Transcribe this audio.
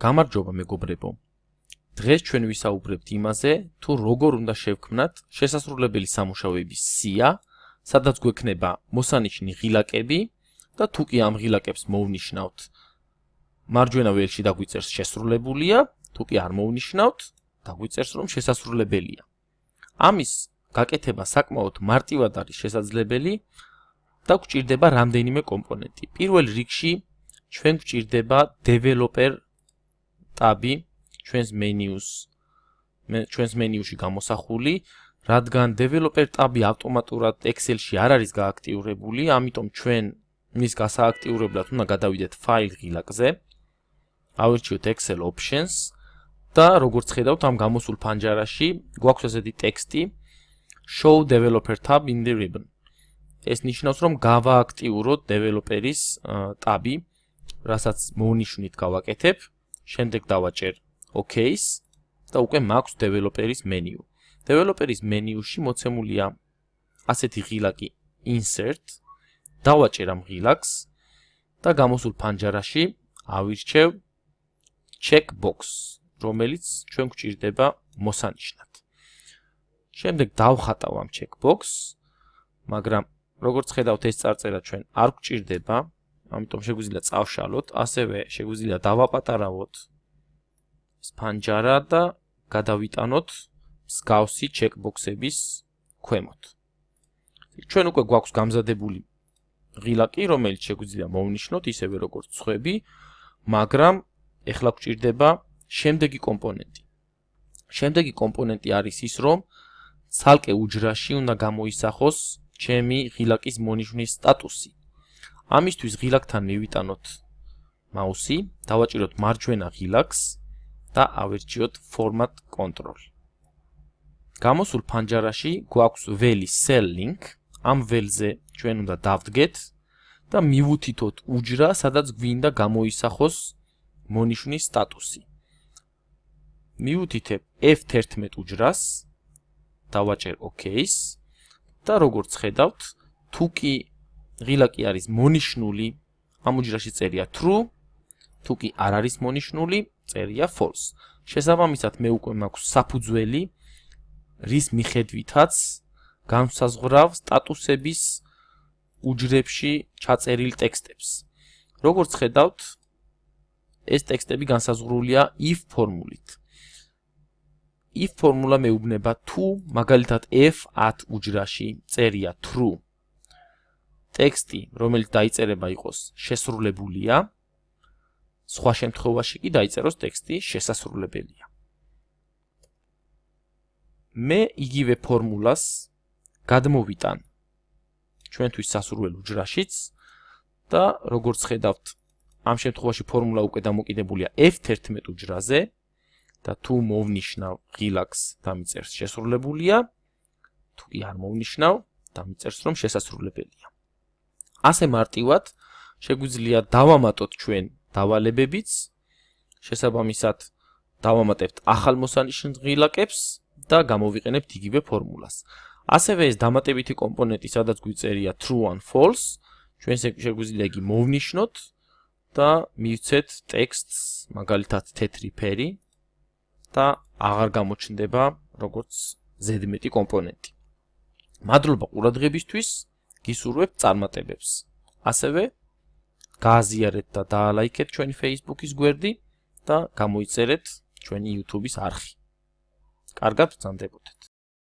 გამარჯობა მეგობრებო. დღეს ჩვენ ვისაუბრებთ იმაზე, თუ როგორ უნდა შევქმნათ შესასრულებელი სამუშაოების სია, სადაც გვექნება მოსანიშნი ღილაკები და თუ კი ამ ღილაკებს მოვნიშნავთ მარჯვენა ველში დაგვიწერს შესრულებულია, თუ კი არ მოვნიშნავთ, დაგვიწერს რომ შესასრულებელია. ამის გაკეთება საკმაოდ მარტივად არის შესაძლებელი და გვჭირდება რამდენიმე კომპონენტი. პირველ რიგში ჩვენ გვჭირდება developer ტაბი ჩვენს მენიუში გამოსახული, რადგან developer ტაბი ავტომატურად Excel-ში არ არის გააქტიურებული, ამიტომ ჩვენ მის გასააქტიურებლად უნდა გადავიდეთ ფაილ ღილაკზე, ავირჩიოთ Excel Options და როგორც ხედავთ ამ გამოსულ ფანჯარაში გვაქვს ესეთი ტექსტი Show developer tab in the ribbon. ეს ნიშნავს რომ გავააქტიუროთ developer-ის ტაბი, რასაც მოვნიშნით გავაკეთებ, შემდეგ დავაჭერ OK-ს და უკვე მაქვს developer-ის მენიუ. developer-ის მენიუში მოცემულია ასეთი ღილაკი Insert, დავაჭერ ამ ღილაკს და გამოსულ ფანჯარაში ავირჩევ checkbox, რომელიც ჩვენ გვჭირდება მოსანიშნად. შემდეგ დავხატავ ამ checkbox-ს, მაგრამ როგორც ხედავთ ეს წარწერა ჩვენ არ გვჭირდება, ამიტომ შეგვიძლია წავშალოთ, ასევე შეგვიძლია დავაპატარავოთ ეს ფანჯარა და გადავიტანოთ მსგავსი checkbox-ების ქვემოთ. ჩვენ უკვე გვაქვს გამზადებული ღილაკი, რომელიც შეგვიძლია მოვნიშნოთ ისევე როგორც სხვები, მაგრამ ეხლა გვჭირდება შემდეგი კომპონენტი. შემდეგი კომპონენტი არის ის, რომ ცალკე უჯრაში უნდა გამოისახოს ჩემი ღილაკის მონიშნის სტატუსი. ამისთვის ღილაკთან მივიტანოთ მაუსი, დავაჭიროთ მარჯვენა ღილაკს და ავირჩიოთ Format Control. გამოსულ ფანჯარაში გვაქვს ველი Cell Link, ამ ველზე ჩვენ უნდა დავდგეთ და მივუთითოთ უჯრა, სადაც გვინდა გამოისახოს მონიშნის სტატუსი. მივუთითებ F11 უჯრას, დავაჭერ OK-ს და როგორც ხედავთ, თუ კი ღილაკი არის მონიშნული, ამ უჯრაში წერია true, თუ კი არ არის მონიშნული, წერია false. შესაბამისად, მე უკვე მაქვს საფუძველი, რის მიხედვითაც განსაზღვრავ სტატუსების უჯრებში ჩაწერილ ტექსტებს. როგორც ხედავთ, ეს ტექსტები განსაზღვრულია if ფორმულით. if ფორმულა მეუბნება თუ მაგალითად F10 უჯრაში წერია true, ტექსტი, რომელიც დაიწერება იყოს შესრულებულია, სხვა შემთხვევაში კი დაიწეროს ტექსტი შესასრულებელია. მე იგივე ფორმულას გადმოვიტან ჩვენთვის სასურველ უჯრაშიც და როგორც ხედავთ, ამ შემთხვევაში ფორმულა უკვე დამოკიდებულია F11 უჯრაზე და თუ მოვნიშნავ ღილაკს დამიწერს შესრულებულია, თუ კი არ მოვნიშნავ, დამიწერს რომ შესასრულებელია. ასე მარტივად შეგვიძლია დავამატოთ ჩვენ დავალებებიც, შესაბამისად დავამატებთ ახალ მოსანიშნ ღილაკებს და გამოვიყენებთ იგივე ფორმულას. ასევე ეს დამატებითი კომპონენტი, სადაც გვიწერია true and false, ჩვენ შეგვიძლია იგი მოვნიშნოთ და მივცეთ ტექსტს, მაგალითად თეთრი ფერი და აღარ გამოჩნდება როგორც ზედმეტი კომპონენტი. მადლობა ყურადღებისთვის, გისურვებთ წარმატებებს. ასევე გააზიარეთ და დაალაიქეთ ჩვენი Facebook-ის გვერდი და გამოიწერეთ ჩვენი YouTube-ის არხი. კარგად ბრძანდებოდეთ.